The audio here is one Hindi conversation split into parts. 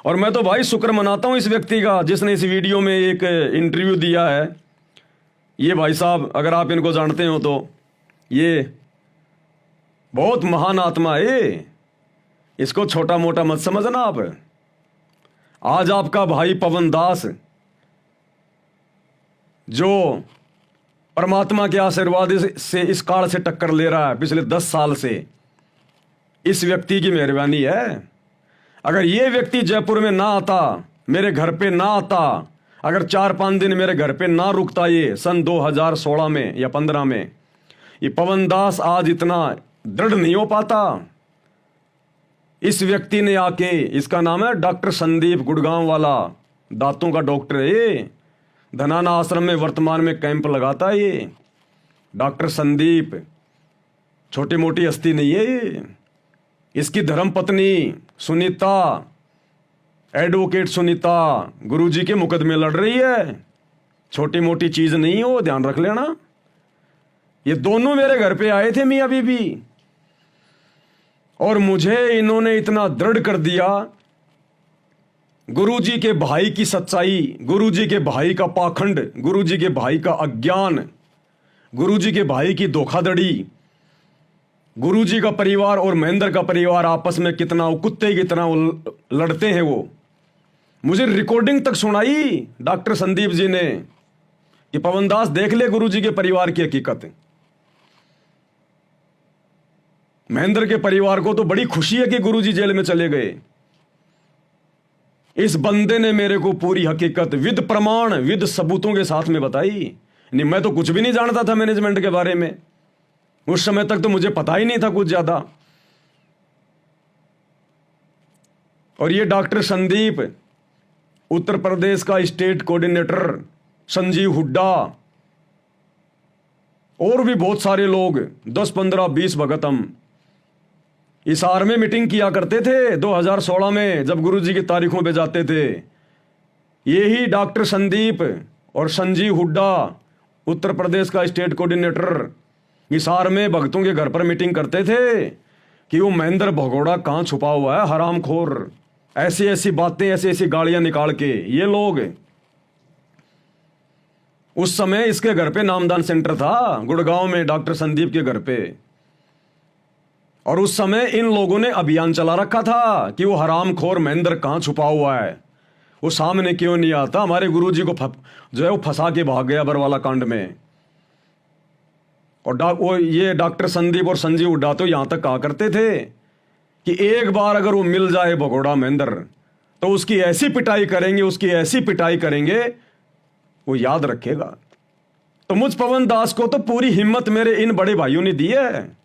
और मैं तो भाई शुक्र मनाता हूं इस व्यक्ति का जिसने इस वीडियो में एक इंटरव्यू दिया है। ये भाई साहब अगर आप इनको जानते हो तो ये बहुत महान आत्मा है। इसको छोटा मोटा मत समझना आप। आज आपका भाई पवन दास जो परमात्मा के आशीर्वाद से इस काल से टक्कर ले रहा है पिछले 10 साल से, इस व्यक्ति की मेहरबानी है। अगर ये व्यक्ति जयपुर में ना आता, मेरे घर पे ना आता, अगर 4-5 दिन मेरे घर पे ना रुकता, ये सन 2016 में या 15 में, ये पवन दास आज इतना दृढ़ नहीं हो पाता। इस व्यक्ति ने आके, इसका नाम है डॉक्टर संदीप, गुड़गांव वाला, दांतों का डॉक्टर है ये। धनाना आश्रम में वर्तमान में कैंप लगाता है ये डॉक्टर संदीप। छोटी मोटी हस्ती नहीं है ये। इसकी धर्मपत्नी सुनीता, एडवोकेट सुनीता, गुरुजी के मुकदमे लड़ रही है। छोटी मोटी चीज नहीं हो, ध्यान रख लेना। ये दोनों मेरे घर पे आए थे मियां बीबी, और मुझे इन्होंने इतना दृढ़ कर दिया। गुरुजी के भाई की सच्चाई, गुरुजी के भाई का पाखंड, गुरुजी के भाई का अज्ञान, गुरुजी के भाई की धोखाधड़ी, गुरुजी का परिवार और महेंद्र का परिवार आपस में कितना कुत्ते की तरह लड़ते हैं। वो मुझे रिकॉर्डिंग तक सुनाई डॉक्टर संदीप जी ने कि पवन दास देख ले गुरुजी के परिवार की हकीकत। महेंद्र के परिवार को तो बड़ी खुशी है कि गुरुजी जेल में चले गए। इस बंदे ने मेरे को पूरी हकीकत विद प्रमाण, विद सबूतों के साथ में बताई। नहीं, मैं तो कुछ भी नहीं जानता था मैनेजमेंट के बारे में। उस समय तक तो मुझे पता ही नहीं था कुछ ज्यादा। और ये डॉक्टर संदीप, उत्तर प्रदेश का स्टेट कोऑर्डिनेटर संजीव हुड्डा, और भी बहुत सारे लोग, 10, 15, 20 भगत हम हिसार में मीटिंग किया करते थे 2016 में, जब गुरुजी की तारीखों पे जाते थे। यही डॉक्टर संदीप और संजीव हुड्डा, उत्तर प्रदेश का स्टेट कोऑर्डिनेटर, हिसार में भक्तों के घर पर मीटिंग करते थे कि वो महेंद्र भगोड़ा कहाँ छुपा हुआ है, हरामखोर। ऐसी ऐसी बातें, ऐसी ऐसी गालियां निकाल के ये लोग। उस समय इसके घर पे नामदान सेंटर था गुड़गांव में, डॉक्टर संदीप के घर पे। और उस समय इन लोगों ने अभियान चला रखा था कि वो हरामखोर महेंद्र कहाँ छुपा हुआ है, वो सामने क्यों नहीं आता। हमारे गुरुजी को जो है वो फंसा के भाग गया बरवाला कांड में। और वो ये डॉक्टर संदीप और संजीव हुड्डा तो यहां तक कहा करते थे कि एक बार अगर वो मिल जाए भगोड़ा महेंद्र, तो उसकी ऐसी पिटाई करेंगे, उसकी ऐसी पिटाई करेंगे, वो याद रखेगा। तो मुझ पवन दास को तो पूरी हिम्मत मेरे इन बड़े भाइयों ने दी है।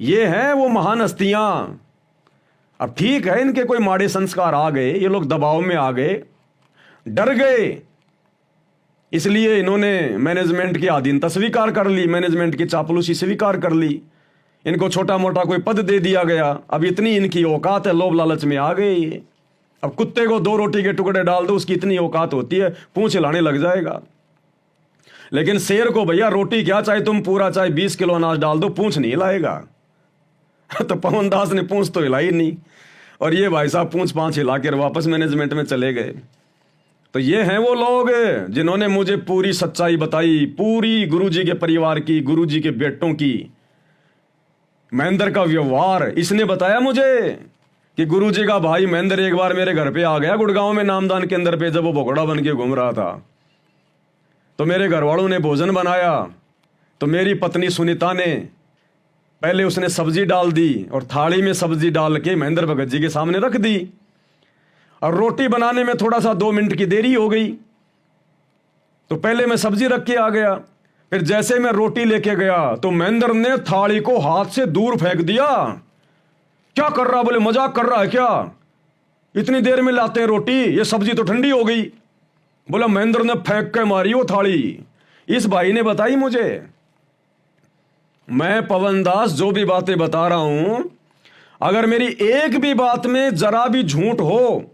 ये हैं वो महान हस्तियां। अब ठीक है, इनके कोई माड़े संस्कार आ गए, ये लोग दबाव में आ गए, डर गए, इसलिए इन्होंने मैनेजमेंट की अधीनता स्वीकार कर ली, मैनेजमेंट की चापलूसी स्वीकार कर ली। इनको छोटा मोटा कोई पद दे दिया गया। अब इतनी इनकी औकात है, लोभ लालच में आ गए ये। अब कुत्ते को 2 रोटी के टुकड़े डाल दो, उसकी इतनी औकात होती है, पूंछ हिलाने लग जाएगा। लेकिन शेर को भैया रोटी क्या, चाहे तुम पूरा, चाहे 20 किलो अनाज डाल दो, पूंछ नहीं हिलाएगा। तो पवन दास ने पूंछ तो हिलाई नहीं, और ये भाई साहब पूंछ पांच हिला कर वापस मैनेजमेंट में चले गए। तो ये हैं वो लोग जिन्होंने मुझे पूरी सच्चाई बताई, पूरी गुरुजी के परिवार की, गुरुजी के बेटों की, महेंद्र का व्यवहार। इसने बताया मुझे कि गुरुजी का भाई महेंद्र एक बार मेरे घर पे आ गया गुड़गांव में नामदान केंद्र पे, जब वो भगोड़ा बन के घूम रहा था। तो मेरे घर वालों ने भोजन बनाया, तो मेरी पत्नी सुनीता ने पहले उसने सब्जी डाल दी, और थाली में सब्जी डाल के महेंद्र भगत जी के सामने रख दी। और रोटी बनाने में थोड़ा सा 2 मिनट की देरी हो गई, तो पहले मैं सब्जी रख के आ गया। फिर जैसे मैं रोटी लेके गया तो महेंद्र ने थाली को हाथ से दूर फेंक दिया। क्या कर रहा, बोले मजाक कर रहा है क्या, इतनी देर में लाते हैं रोटी, ये सब्जी तो ठंडी हो गई। बोला महेंद्र ने फेंक के मारी वो थाली। इस भाई ने बताई मुझे। मैं पवन दास जो भी बातें बता रहा हूं, अगर मेरी एक भी बात में जरा भी झूठ हो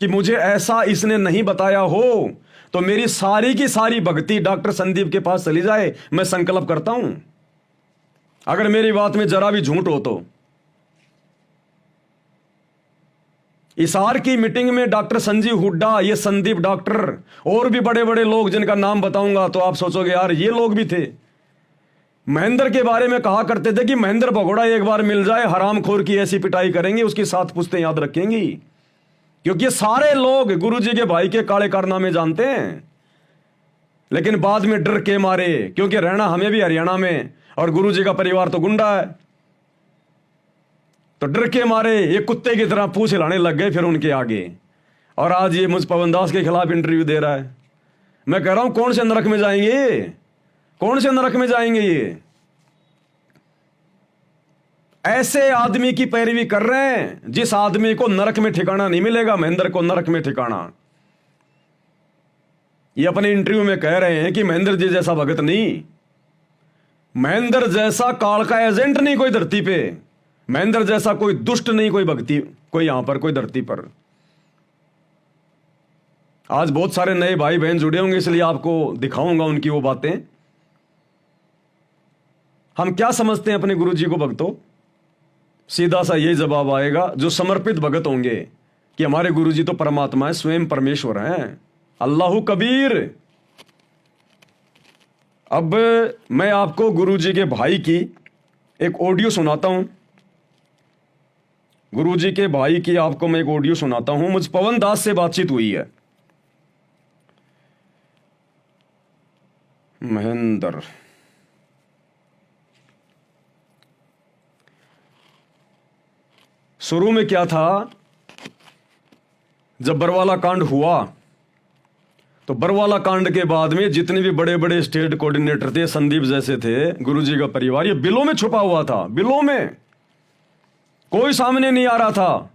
कि मुझे ऐसा इसने नहीं बताया हो, तो मेरी सारी की सारी भक्ति डॉक्टर संदीप के पास चली जाए, मैं संकल्प करता हूं। अगर मेरी बात में जरा भी झूठ हो तो इसार की मीटिंग में डॉक्टर संजीव हुड्डा, ये संदीप डॉक्टर और भी बड़े बड़े लोग जिनका नाम बताऊंगा तो आप सोचोगे यार ये लोग भी थे। महेंद्र के बारे में कहा करते थे कि महेंद्र भगोड़ा एक बार मिल जाए हरामखोर की ऐसी पिटाई करेंगे उसकी 7 पुश्तें याद रखेंगी, क्योंकि सारे लोग गुरुजी के भाई के काले कारनामे जानते हैं। लेकिन बाद में डर के मारे, क्योंकि रहना हमें भी हरियाणा में और गुरुजी का परिवार तो गुंडा है, तो डर के मारे ये कुत्ते की तरह पूछ हिलाने लग गए फिर उनके आगे। और आज ये मुझ पवन दास के खिलाफ इंटरव्यू दे रहा है। मैं कह रहा हूं कौन से नरक में जाएंगे, कौन से नरक में जाएंगे ये। ऐसे आदमी की पैरवी कर रहे हैं जिस आदमी को नरक में ठिकाना नहीं मिलेगा। महेंद्र को नरक में ठिकाना। ये अपने इंटरव्यू में कह रहे हैं कि महेंद्र जी जैसा भगत नहीं, महेंद्र जैसा काल का एजेंट नहीं कोई धरती पे, महेंद्र जैसा कोई दुष्ट नहीं कोई भक्ति कोई यहां पर कोई धरती पर। आज बहुत सारे नए भाई बहन जुड़े होंगे इसलिए आपको दिखाऊंगा उनकी वो बातें। हम क्या समझते हैं अपने गुरुजी को भक्तों? सीधा सा ये जवाब आएगा जो समर्पित भगत होंगे कि हमारे गुरुजी तो परमात्मा है, स्वयं परमेश्वर हैं, अल्लाहु कबीर। अब मैं आपको गुरुजी के भाई की एक ऑडियो सुनाता हूं। गुरुजी के भाई की आपको मैं एक ऑडियो सुनाता हूं। मुझ पवन दास से बातचीत हुई है। महेंद्र, शुरू में क्या था, जब बरवाला कांड हुआ तो बरवाला कांड के बाद में जितने भी बड़े बड़े स्टेट कोऑर्डिनेटर थे, संदीप जैसे थे, गुरुजी का परिवार, ये बिलों में छुपा हुआ था। बिलों में कोई सामने नहीं आ रहा था।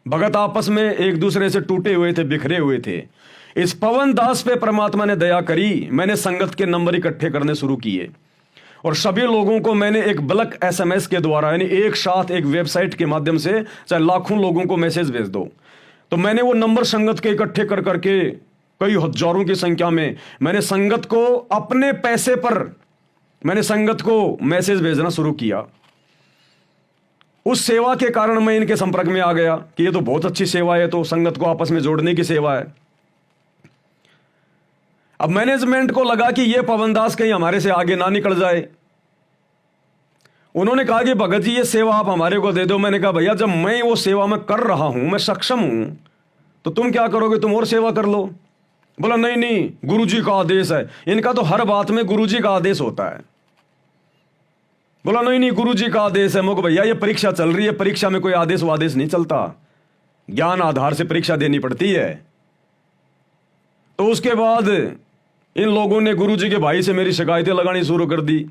भगत आपस में एक दूसरे से टूटे हुए थे, बिखरे हुए थे। इस पवन दास पे परमात्मा ने दया करी। मैंने संगत के नंबर इकट्ठे करने शुरू किए और सभी लोगों को मैंने एक बल्क SMS के द्वारा, यानी एक साथ एक वेबसाइट के माध्यम से चाहे लाखों लोगों को मैसेज भेज दो, तो मैंने वो नंबर संगत के इकट्ठे कर करके कई हजारों की संख्या में मैंने संगत को अपने पैसे पर मैंने संगत को मैसेज भेजना शुरू किया। उस सेवा के कारण मैं इनके संपर्क में आ गया कि ये तो बहुत अच्छी सेवा है, तो संगत को आपस में जोड़ने की सेवा है। अब मैनेजमेंट को लगा कि ये पवन दास कहीं हमारे से आगे ना निकल जाए। उन्होंने कहा कि भगत जी ये सेवा आप हमारे को दे दो। मैंने कहा भैया जब मैं वो सेवा में कर रहा हूं, मैं सक्षम हूं, तो तुम क्या करोगे, तुम और सेवा कर लो। बोला नहीं नहीं, गुरुजी का आदेश है। इनका तो हर बात में गुरुजी का आदेश होता है। बोला नहीं नहीं, गुरुजी का आदेश है। मुझे भैया ये परीक्षा चल रही है, परीक्षा में कोई आदेश वादेश नहीं चलता, ज्ञान आधार से परीक्षा देनी पड़ती है। तो उसके बाद इन लोगों ने गुरुजी के भाई से मेरी शिकायतें लगानी शुरू कर दी।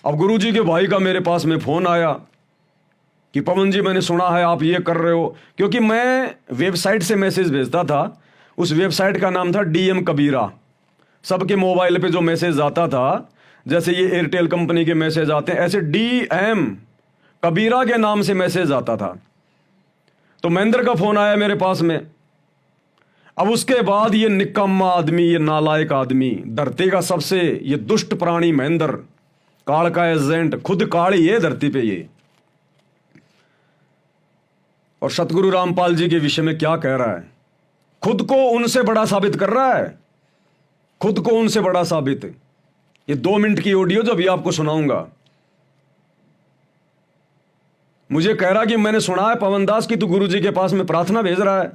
अब गुरुजी के भाई का मेरे पास में फोन आया कि पवन जी मैंने सुना है आप ये कर रहे हो, क्योंकि मैं वेबसाइट से मैसेज भेजता था। उस वेबसाइट का नाम था DM कबीरा। सबके मोबाइल पे जो मैसेज आता था, जैसे ये एयरटेल कंपनी के मैसेज आते हैं, ऐसे DM कबीरा के नाम से मैसेज आता था। तो महेंद्र का फोन आया मेरे पास में। अब उसके बाद ये निकम्मा आदमी, ये नालायक आदमी, धरती का सबसे ये दुष्ट प्राणी महेंद्र, काल का एजेंट, खुद काल ही है धरती पे ये, और सतगुरु रामपाल जी के विषय में क्या कह रहा है, खुद को उनसे बड़ा साबित कर रहा है, खुद को उनसे बड़ा साबित। ये 2 मिनट की ऑडियो जो अभी आपको सुनाऊंगा। मुझे कह रहा कि मैंने सुना है पवन दास की तू गुरुजी के पास में प्रार्थना भेज रहा है।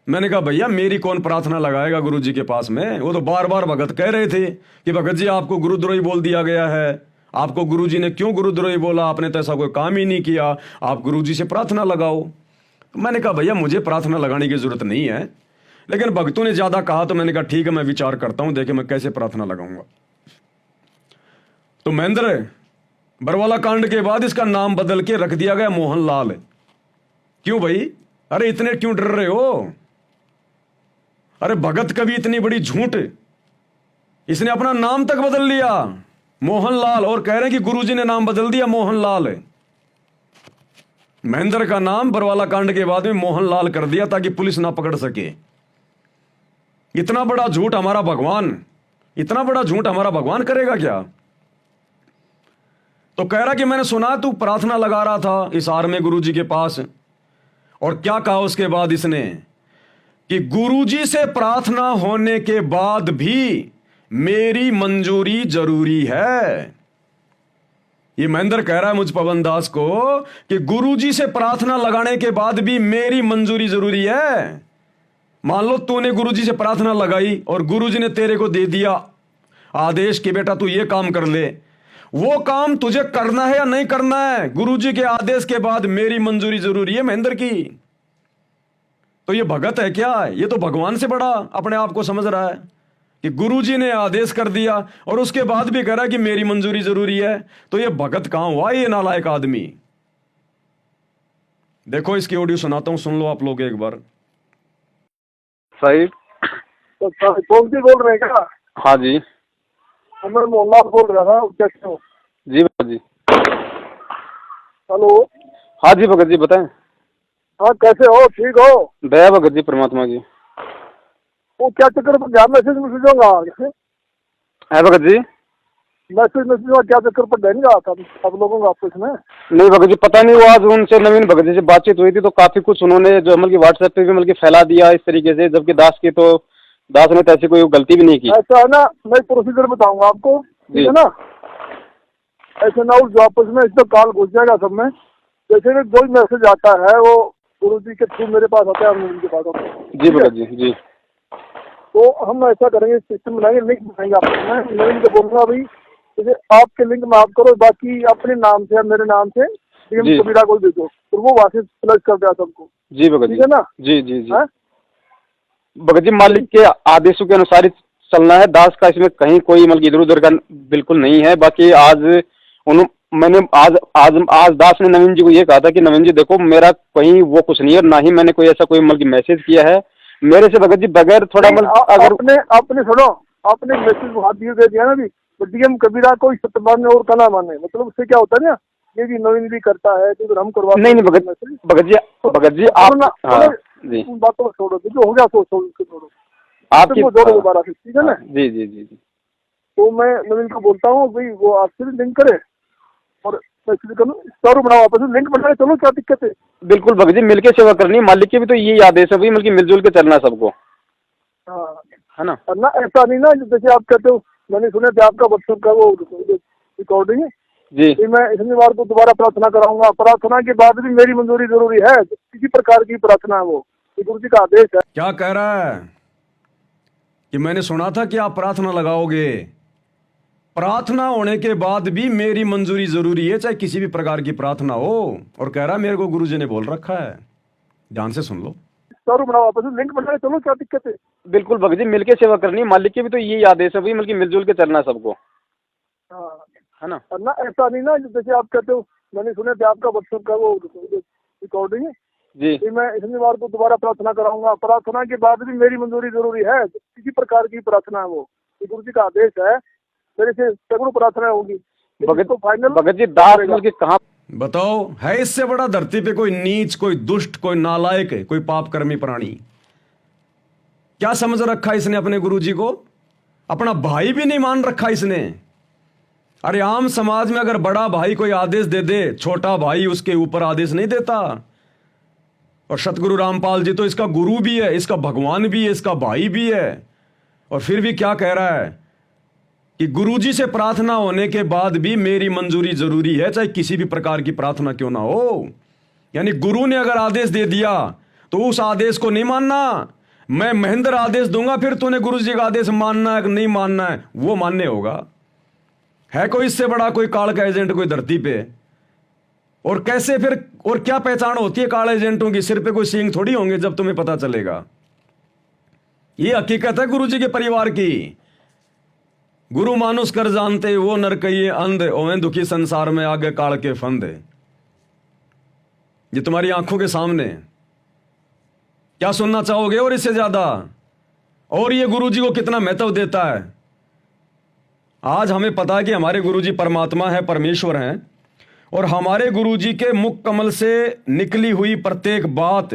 मैंने कहा भैया मेरी कौन प्रार्थना लगाएगा गुरुजी के पास में। वो तो बार बार भगत कह रहे थे कि भगत जी आपको गुरुद्रोही बोल दिया गया है, आपको गुरुजी ने क्यों गुरुद्रोही बोला, आपने तो ऐसा कोई काम ही नहीं किया, आप गुरुजी से प्रार्थना लगाओ। मैंने कहा भैया मुझे प्रार्थना लगाने की जरूरत नहीं है, लेकिन भक्तों ने ज्यादा कहा तो मैंने कहा ठीक है मैं विचार करता हूं, देखे मैं कैसे प्रार्थना लगाऊंगा। तो महेंद्र, बरवाला कांड के बाद इसका नाम बदल के रख दिया गया मोहनलाल। क्यों भाई, अरे इतने क्यों डर रहे हो? अरे भगत कभी इतनी बड़ी झूठ, इसने अपना नाम तक बदल लिया मोहनलाल, और कह रहे हैं कि गुरुजी ने नाम बदल दिया मोहनलाल। महेंद्र का नाम बरवाला कांड के बाद में मोहनलाल कर दिया ताकि पुलिस ना पकड़ सके। इतना बड़ा झूठ हमारा भगवान, इतना बड़ा झूठ हमारा भगवान करेगा क्या? तो कह रहा कि मैंने सुना तू प्रार्थना लगा रहा था इस हार में गुरुजी के पास। और क्या कहा उसके बाद इसने कि गुरुजी से प्रार्थना होने के बाद भी मेरी मंजूरी जरूरी है। ये महेंद्र कह रहा है मुझ पवन दास को कि गुरुजी से प्रार्थना लगाने के बाद भी मेरी मंजूरी जरूरी है। मान लो तूने गुरुजी से प्रार्थना लगाई और गुरुजी ने तेरे को दे दिया आदेश कि बेटा तू ये काम कर ले, वो काम तुझे करना है या नहीं करना है? गुरुजी के आदेश के बाद मेरी मंजूरी जरूरी है महेंद्र की। तो ये भगत है क्या? ये तो भगवान से बड़ा अपने आप को समझ रहा है कि गुरुजी ने आदेश कर दिया और उसके बाद भी कह रहा है कि मेरी मंजूरी जरूरी है। तो ये भगत कहां हुआ ये नालायक आदमी? देखो इसकी ऑडियो सुनाता हूं, सुन लो आप लोग एक बार। साहिब तो कौन सी बोल रहे हैं क्या? हाँ जी मैं मोहल्ला बोल रहा था, कैसे हो? जी भगत जी। हेलो। हाँ जी भगत जी बताएं। हाँ कैसे हो? ठीक हो? दया भगत जी परमात्मा की। वो क्या चक्कर पर गया? मैसेज मैसेज होगा है भगत जी? मैसेज मैसेज का क्या चक्कर पर नहीं रहा था सब लोगों का आपस में? नहीं भगत जी पता नहीं, वो आज उनसे नवीन भगत जी से बातचीत हुई थी तो काफी कुछ उन्होंने जो अमल की व्हाट्सएप पे भी मतलब की फैला दिया इस तरीके से, जबकि दास की तो दास ने तो ऐसी कोई गलती भी नहीं की। ऐसा है ना, मैं प्रोसीजर बताऊंगा आपको, ठीक है ना? ऐसे ना उस आपस में इसमें काल घुस जाएगा सब में। जैसे भी कोई मैसेज आता है वो गुरु जी के थ्रू मेरे पास आता है, हम उनके पास आता है। जी भगत जी जी। तो हम ऐसा करेंगे, सिस्टम बनाएंगे, लिंक बनाएंगे आपस में। मैं इनको बोलूंगा भाई जैसे आपके लिंक में आप करो, बाकी अपने नाम से या मेरे नाम से डीएम कबीरा को भेजो तो वो वहां से प्लस कर दिया सबको। जी भगत जी, ठीक है ना? जी जी जी। है? भगत जी मालिक के आदेशों के अनुसार ही चलना है, दास का इसमें कहीं कोई मतलब इधर उधर का बिल्कुल नहीं है। बाकी आज मैंने आज दास ने नवीन जी को ये कहा था कि नवीन जी देखो मेरा कहीं वो कुछ नहीं है, ना ही मैंने कोई ऐसा कोई मतलब मैसेज किया है मेरे से भगत जी बगैर थोड़ा मतलब अगर आपने सुनो, आपने मैसेज वहां दे दिया ना भी डीएम कबीरा को सत्य माने और कला माने, मतलब उससे क्या होता है ना, ये भी नवीन भी करता है तो हम करवा नहीं भगत जी आप जी बातों छोड़ो, जो हो गया सो छोड़ो, आपकी जोड़ो दोबारा से, ठीक है ना? जी जी जी जी। तो मैं नवीन को बोलता हूँ भाई वो आपसे भी लिंक करे और मैसेज करो, स्टोर बनाओ आपस में, लिंक बना, चलो क्या दिक्कत है? बिल्कुल भगत जी मिलके सेवा करनी, मालिक के भी तो यही आदेश है भाई, मतलब मिलजुल के चलना सबको। हाँ है ना? ना ऐसा नहीं ना जैसे आप कहते हो, मैंने सुना था आपका व्हाट्सएप का वो रिकॉर्डिंग है जी। मैं शनिवार को दोबारा प्रार्थना कराऊंगा, प्रार्थना के बाद भी मेरी मंजूरी जरूरी है, किसी प्रकार की प्रार्थना है वो गुरु जी का आदेश है। क्या कह रहा है कि मैंने सुना था कि आप प्रार्थना लगाओगे, प्रार्थना होने के बाद भी मेरी मंजूरी जरूरी है, चाहे किसी भी प्रकार की प्रार्थना हो। और कह रहा है मेरे को गुरुजी ने बोल रखा है, ध्यान से सुन लो। स्टोर बनाओ आपस में, लिंक बना, चलो क्या दिक्कत है? बिल्कुल भगत जी मिलके सेवा करनी, मालिक के भी तो यही आदेश है भाई, मतलब मिलजुल के चलना सबको। हाँ है ना? ना ऐसा नहीं ना जैसे आप कहते हो, मैंने सुना था आपका व्हाट्सएप का वो रिकॉर्डिंग है जी। मैं शनिवार को दोबारा प्रार्थना कराऊंगा, प्रार्थना के बाद भी मेरी मंजूरी जरूरी है, किसी प्रकार की प्रार्थना है वो गुरु जी का आदेश है, मेरे से सैकड़ों प्रार्थना होगी भगत तो फाइनल। भगत जी दास मतलब कहाँ बताओ, है इससे बड़ा धरती पे कोई नीच, कोई दुष्ट, कोई नालायक है, कोई पापकर्मी प्राणी? क्या समझ रखा इसने अपने गुरुजी को? अपना भाई भी नहीं मान रखा इसने। अरे आम समाज में अगर बड़ा भाई कोई आदेश दे दे, छोटा भाई उसके ऊपर आदेश नहीं देता। और सतगुरु रामपाल जी तो इसका गुरु भी है, इसका भगवान भी है, इसका भाई भी है, और फिर भी क्या कह रहा है कि गुरुजी से प्रार्थना होने के बाद भी मेरी मंजूरी जरूरी है, चाहे किसी भी प्रकार की प्रार्थना क्यों ना हो। यानी गुरु ने अगर आदेश दे दिया तो उस आदेश को नहीं मानना। मैं महेंद्र आदेश दूंगा, फिर तूने गुरुजी का आदेश मानना है कि नहीं मानना है वो मान्य होगा। है कोई इससे बड़ा कोई काल का एजेंट कोई धरती पे? और कैसे फिर, और क्या पहचान होती है काल एजेंटों की? सिर पे कोई सींग थोड़ी होंगे जब तुम्हें पता चलेगा। ये हकीकत है गुरुजी के परिवार की। गुरु मानुष कर जानते वो नर कहिए अंध, ओवें दुखी संसार में आगे काल के फंद। ये तुम्हारी आंखों के सामने, क्या सुनना चाहोगे और इससे ज्यादा? और ये गुरुजी को कितना महत्व देता है। आज हमें पता है कि हमारे गुरुजी परमात्मा है, परमेश्वर हैं, और हमारे गुरुजी के मुख कमल से निकली हुई प्रत्येक बात,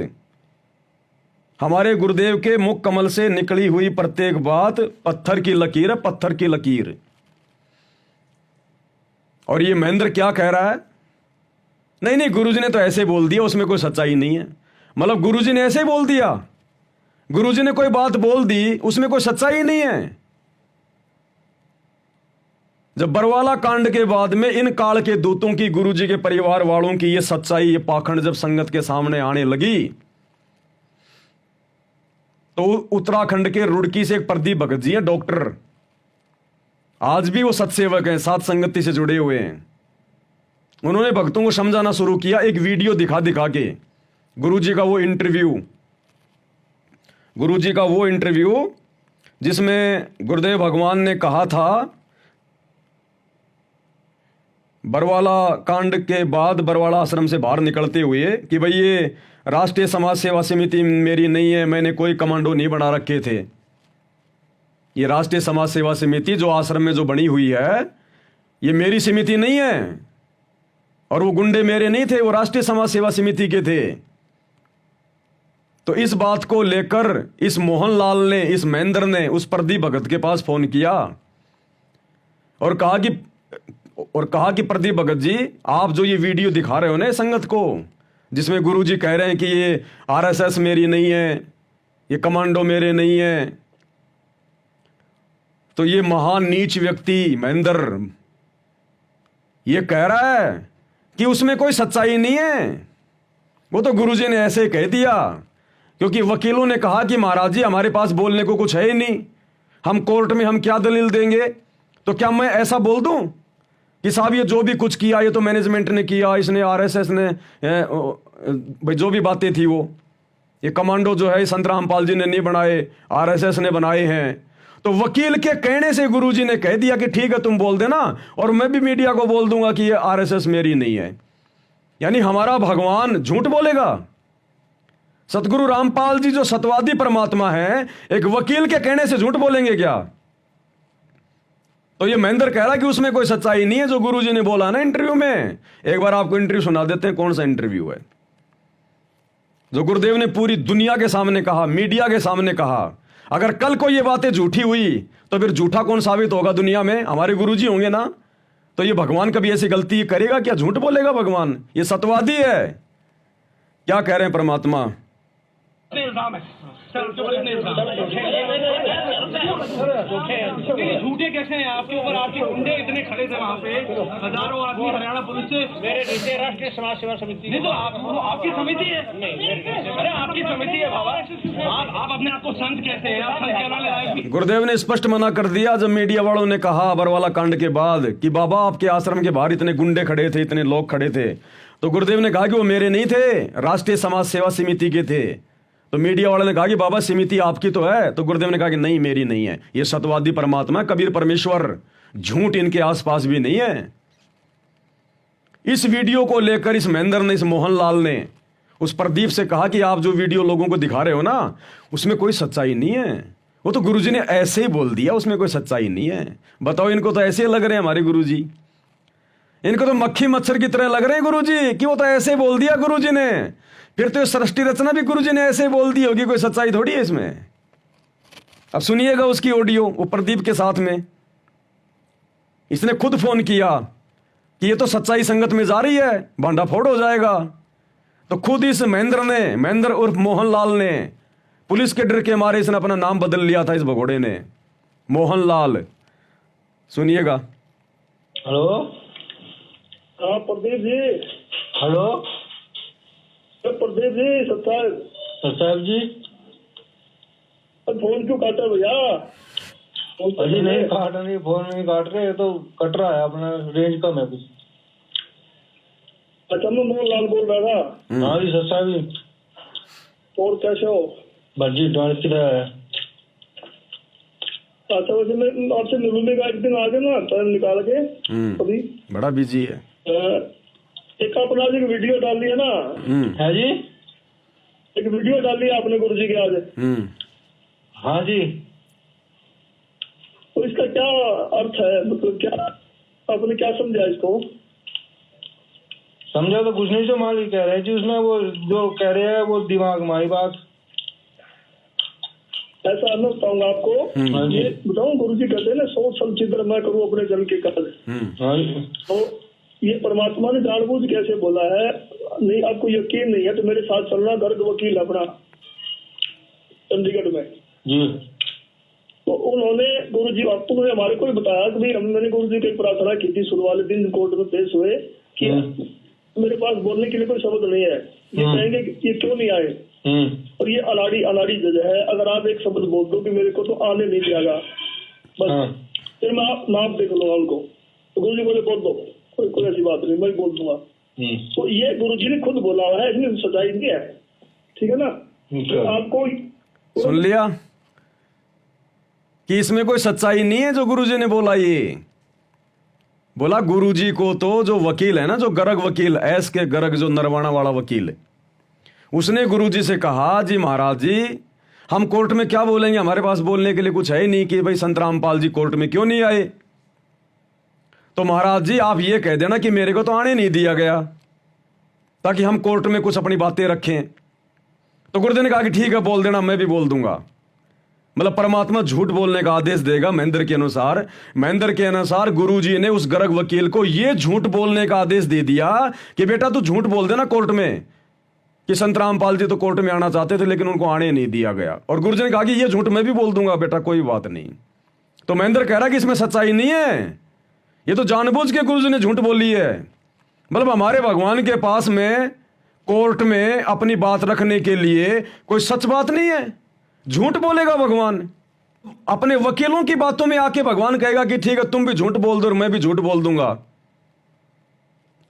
हमारे गुरुदेव के मुख कमल से निकली हुई प्रत्येक बात पत्थर की लकीर है, पत्थर की लकीर। और ये महेंद्र क्या कह रहा है, नहीं नहीं गुरुजी ने तो ऐसे बोल दिया, उसमें कोई सच्चाई नहीं है। मतलब गुरुजी ने ऐसे ही बोल दिया, गुरुजी ने कोई बात बोल दी, उसमें कोई सच्चाई नहीं है। जब बरवाला कांड के बाद में इन काल के दूतों की, गुरुजी के परिवार वालों की ये सच्चाई, ये पाखंड जब संगत के सामने आने लगी, तो उत्तराखंड के रुड़की से एक प्रदीप भगत जी हैं, डॉक्टर, आज भी वो सत्सेवक हैं, साथ संगति से जुड़े हुए हैं। उन्होंने भक्तों को समझाना शुरू किया, एक वीडियो दिखा दिखा के, गुरुजी का वो इंटरव्यू जिसमें गुरुदेव भगवान ने कहा था, बरवाला कांड के बाद बरवाला आश्रम से बाहर निकलते हुए, कि भाई ये राष्ट्रीय समाज सेवा समिति मेरी नहीं है, मैंने कोई कमांडो नहीं बना रखे थे। ये राष्ट्रीय समाज सेवा समिति जो आश्रम में जो बनी हुई है, ये मेरी समिति नहीं है, और वो गुंडे मेरे नहीं थे, वो राष्ट्रीय समाज सेवा समिति के थे। तो इस बात को लेकर इस मोहनलाल ने, इस महेंद्र ने उस प्रदीप भगत के पास फोन किया और कहा कि प्रदीप भगत जी, आप जो ये वीडियो दिखा रहे हो ना संगत को, जिसमें गुरुजी कह रहे हैं कि ये आरएसएस मेरी नहीं है, ये कमांडो मेरे नहीं है, तो ये महान नीच व्यक्ति महेंद्र ये कह रहा है कि उसमें कोई सच्चाई नहीं है। वो तो गुरुजी ने ऐसे कह दिया, क्योंकि वकीलों ने कहा कि महाराज जी हमारे पास बोलने को कुछ है ही नहीं, हम कोर्ट में हम क्या दलील देंगे। तो क्या मैं ऐसा बोल दूं कि साहब ये जो भी कुछ किया ये तो मैनेजमेंट ने किया, इसने आरएसएस ने भाई जो भी बातें थी वो, ये कमांडो जो है संत रामपाल जी ने नहीं बनाए, आरएसएस ने बनाए हैं। तो वकील के कहने से गुरुजी ने कह दिया कि ठीक है तुम बोल देना, और मैं भी मीडिया को बोल दूंगा कि ये आरएसएस मेरी नहीं है। यानी हमारा भगवान झूठ बोलेगा? सतगुरु रामपाल जी जो सतवादी परमात्मा है, एक वकील के कहने से झूठ बोलेंगे क्या? तो ये महेंद्र कह रहा कि उसमें कोई सच्चाई नहीं है जो गुरुजी ने बोला ना इंटरव्यू में। एक बार आपको इंटरव्यू सुना देते हैं, कौन सा इंटरव्यू है जो गुरुदेव ने पूरी दुनिया के सामने कहा, मीडिया के सामने कहा। अगर कल को ये बातें झूठी हुई तो फिर झूठा कौन साबित होगा दुनिया में? हमारे गुरुजी होंगे ना। तो ये भगवान कभी ऐसी गलती करेगा क्या? झूठ बोलेगा भगवान? ये सतवादी है। क्या कह रहे हैं परमात्मा? इल्जाम है झूठे कैसे हैं आपके ऊपर? आपके गुंडे इतने खड़े थे वहाँ पे, हजारों आदमी हरियाणा पुलिस से। मेरे नीचे राष्ट्रीय समाज सेवा समिति नहीं, तो आपकी समिति है। नहीं, अरे आपकी समिति है बाबा। आप अपने आप को संत कहते हैं, आप संत कहलाने लायक। गुरुदेव ने स्पष्ट मना कर दिया जब मीडिया वालों ने कहा बरवाला कांड के बाद कि बाबा आपके आश्रम के बाहर इतने गुंडे खड़े थे, इतने लोग खड़े थे। तो गुरुदेव ने कहा कि वो मेरे नहीं थे, राष्ट्रीय समाज सेवा समिति के थे। तो मीडिया वाले ने कहा कि बाबा समिति आपकी तो है। तो गुरुदेव ने कहा कि नहीं, मेरी नहीं है। ये सतवादी परमात्मा कबीर परमेश्वर, झूठ इनके आसपास भी नहीं है। इस वीडियो को लेकर इस महेंद्र ने, इस मोहनलाल ने उस प्रदीप से कहा कि आप जो वीडियो लोगों को दिखा रहे हो ना, उसमें कोई सच्चाई नहीं है। वो तो गुरुजी ने ऐसे ही बोल दिया, उसमें कोई सच्चाई नहीं है। बताओ, इनको तो ऐसे लग रहे हैं हमारे गुरुजी, इनको तो मक्खी मच्छर की तरह लग रहे हैं गुरुजी कि वो तो ऐसे बोल दिया गुरुजी ने। फिर तो सृष्टि रचना भी गुरुजी ने ऐसे बोल दी होगी, कोई सच्चाई थोड़ी है इसमें। अब सुनिएगा उसकी ऑडियो, वो प्रदीप के साथ में इसने खुद फोन किया कि ये तो सच्चाई संगत में जा रही है, भांडा फोड़ हो जाएगा। तो खुद इस महेंद्र उर्फ मोहनलाल ने, पुलिस के डर के मारे इसने अपना नाम बदल लिया था इस भगोड़े ने, मोहनलाल। सुनिएगा। हेलो। हाँ प्रदीप जी। हेलो प्रदीप जी। साहब जी। फोन क्यों काटा भैया? अजी नहीं काट रही, फोन नहीं काट रहे, तो कट रहा है, अपना रेंज कम है कुछ। अच्छा, मैं मोहनलाल बोल रहा था। हाँ जी साहब जी। और कैसे हो? भजी डांस किया है। अच्छा, वैसे मैं आपसे मिलूंगा एक दिन, आगे ना टाइम निकाल के। अभी बड़ा बिजी है। एक अपना एक वीडियो डाल दिया ना। है जी। एक वीडियो डाल दिया आपने गुरुजी के आज। हाँ जी। तो इसका क्या अर्थ है, मतलब क्या आपने क्या समझा इसको? समझा तो कुछ नहीं, जो मालिक कह रहे हैं जी उसमें, वो जो कह रहे हैं वो दिमाग मारी बात। ऐसा मैं बताऊंगा आपको। ये बताऊं, गुरुजी कहते हैं ना, सोच समझी मैं करूँ अपने जन के कार्य। हाँ। तो ये परमात्मा ने जानबूझ कैसे बोला है? नहीं, आपको यकीन नहीं है तो मेरे साथ चलना, गर्ग वकील अपना चंडीगढ़ में जी। तो उन्होंने गुरु जी आपको ने हमारे को भी बताया कि भाई मैंने गुरु जी की प्रार्थना की थी शुरू वाले दिन कोर्ट में पेश हुए कि मेरे पास बोलने के लिए कोई शब्द नहीं है, ये कहेंगे कि ये क्यों नहीं आए, और ये अनाड़ी जज है, अगर आप एक शब्द बोल दो कि मेरे को तो आने नहीं दिया बस फिर मैं नाम देख लूंगा उनको। तो गुरु जी बोले बोल दो, कोई ऐसी बात नहीं, मैं बोल दूंगा। तो ये गुरु जी ने खुद बोला हुआ है, इसमें सच्चाई नहीं है, ठीक है ना? तो आपको सुन लिया कि इसमें कोई सच्चाई नहीं है जो गुरुजी ने बोला। ये बोला गुरुजी को तो जो वकील है ना, जो गर्ग वकील, एस के गर्ग, जो नरवाना वाला वकील है, उसने गुरुजी से कहा जी महाराज जी हम कोर्ट में क्या बोलेंगे, हमारे पास बोलने के लिए कुछ है ही नहीं कि भाई संत रामपाल जी कोर्ट में क्यों नहीं आए। तो महाराज जी आप ये कह देना कि मेरे को तो आने नहीं दिया गया, ताकि हम कोर्ट में कुछ अपनी बातें रखें। तो गुरुजी ने कहा कि ठीक है बोल देना, मैं भी बोल दूंगा। मतलब परमात्मा झूठ बोलने का आदेश देगा महेंद्र के अनुसार। महेंद्र के अनुसार गुरुजी ने उस गर्ग वकील को यह झूठ बोलने का आदेश दे दिया कि बेटा तू झूठ बोल देना कोर्ट में कि संत रामपाल जी तो कोर्ट में आना चाहते थे लेकिन उनको आने नहीं दिया गया। और गुरुजी ने कहा कि यह झूठ मैं भी बोल दूंगा बेटा, कोई बात नहीं। तो महेंद्र कह रहा कि इसमें सच्चाई नहीं है, ये तो जानबूझ के गुरुजी ने झूठ बोली है। मतलब हमारे भगवान के पास में कोर्ट में अपनी बात रखने के लिए कोई सच बात नहीं है, झूठ बोलेगा भगवान। अपने वकीलों की बातों में आके भगवान कहेगा कि ठीक है तुम भी झूठ बोल दो और मैं भी झूठ बोल दूंगा।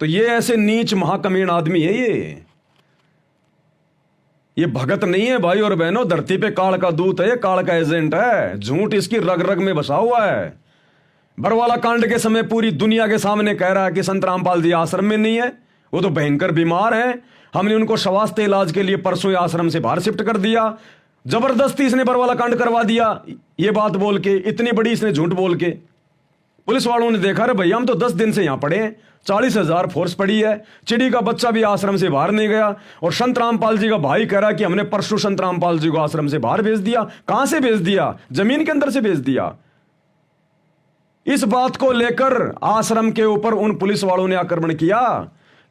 तो ये ऐसे नीच महाकमीण आदमी है ये भगत नहीं है भाई और बहनों, धरती पे काल का दूत है, ये काल का एजेंट है। झूठ इसकी रग रग में बसा हुआ है। बरवाला कांड के समय पूरी दुनिया के सामने कह रहा है कि संत रामपाल जी आश्रम में नहीं है, वो तो भयंकर बीमार है, हमने उनको स्वास्थ्य इलाज के लिए परसों आश्रम से बाहर शिफ्ट कर दिया। जबरदस्ती इसने बरवाला कांड करवा दिया, ये बात बोल के, इतनी बड़ी इसने झूठ बोल के। पुलिस वालों ने देखा रे भैया हम तो 10 दिन से यहां पड़े हैं, 40,000 फोर्स पड़ी है, चिड़ी का बच्चा भी आश्रम से बाहर नहीं गया। और संत रामपाल जी का भाई कह रहा कि हमने परसों संत रामपाल जी को आश्रम से बाहर भेज दिया। कहां से भेज दिया? जमीन के अंदर से भेज दिया। इस बात को लेकर आश्रम के ऊपर उन पुलिस वालों ने आक्रमण किया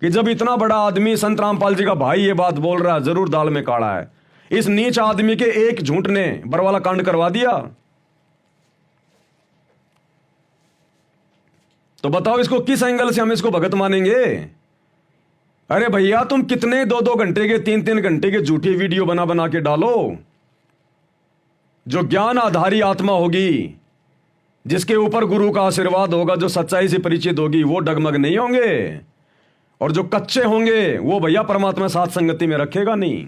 कि जब इतना बड़ा आदमी संत रामपाल जी का भाई ये बात बोल रहा है, जरूर दाल में काढ़ा है। इस नीच आदमी के एक झूठ ने बरवाला कांड करवा दिया। तो बताओ इसको किस एंगल से हम इसको भगत मानेंगे? अरे भैया तुम कितने 2-2 घंटे के 3-3 घंटे के झूठी वीडियो बना बना के डालो। जो ज्ञान आधारी आत्मा होगी, जिसके ऊपर गुरु का आशीर्वाद होगा, जो सच्चाई से परिचित होगी, वो डगमग नहीं होंगे। और जो कच्चे होंगे वो भैया परमात्मा साथ संगति में रखेगा नहीं।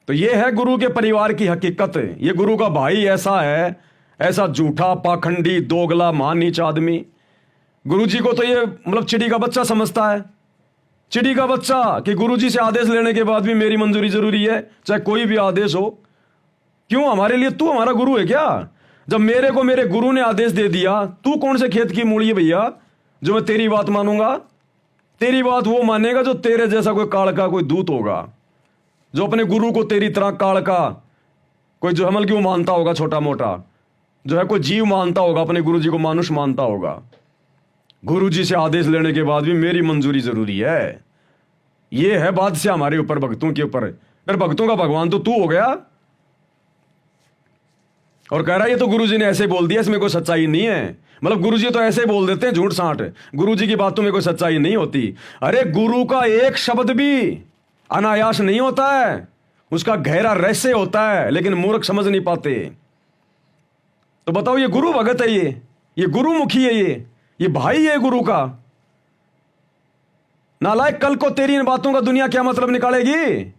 तो ये है गुरु के परिवार की हकीकत। ये गुरु का भाई ऐसा है, ऐसा झूठा पाखंडी दोगला नीच आदमी। गुरुजी को तो ये मतलब चिड़ी का बच्चा समझता है। चिड़ी का बच्चा कि गुरुजी से आदेश लेने के बाद भी मेरी मंजूरी जरूरी है, चाहे कोई भी आदेश हो। क्यों? हमारे लिए तू हमारा गुरु है क्या? जब मेरे को मेरे गुरु ने आदेश दे दिया, तू कौन से खेत की मूली है भैया जो मैं तेरी बात मानूंगा? तेरी बात वो मानेगा जो तेरे जैसा कोई काल का कोई दूत होगा, जो अपने गुरु को तेरी तरह काल का कोई जो हमल क्यों मानता होगा, छोटा मोटा जो है कोई जीव मानता होगा, अपने गुरु जी को मानुष मानता होगा। गुरु जी से आदेश लेने के बाद भी मेरी मंजूरी जरूरी है। ये है बादशाह हमारे ऊपर, भक्तों के ऊपर। फिर भक्तों का भगवान तो तू हो गया। और कह रहा है ये तो गुरु जी ने ऐसे बोल दिया, इसमें कोई सच्चाई नहीं है। मतलब गुरु जी तो ऐसे बोल देते हैं झूठ साठ, गुरु जी की बातों में कोई सच्चाई नहीं होती। अरे गुरु का एक शब्द भी अनायास नहीं होता है, उसका गहरा रहस्य होता है, लेकिन मूर्ख समझ नहीं पाते। तो बताओ ये गुरु भगत है, ये गुरु मुखी है, ये भाई है गुरु का। नालायक, कल को तेरी इन बातों का दुनिया क्या मतलब निकालेगी?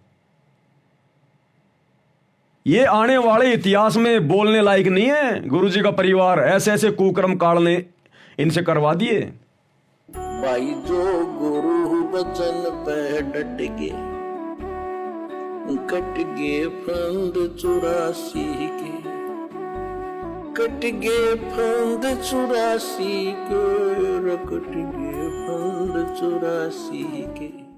ये आने वाले इतिहास में बोलने लायक नहीं है। गुरुजी का परिवार ऐसे ऐसे कुकर्म काल ने इनसे करवा दिए। भाई जो गुरु बचन पे डट गए, कट गए फंद 84 के, कट गए फंद 84 के, कट गए फंद 84 के।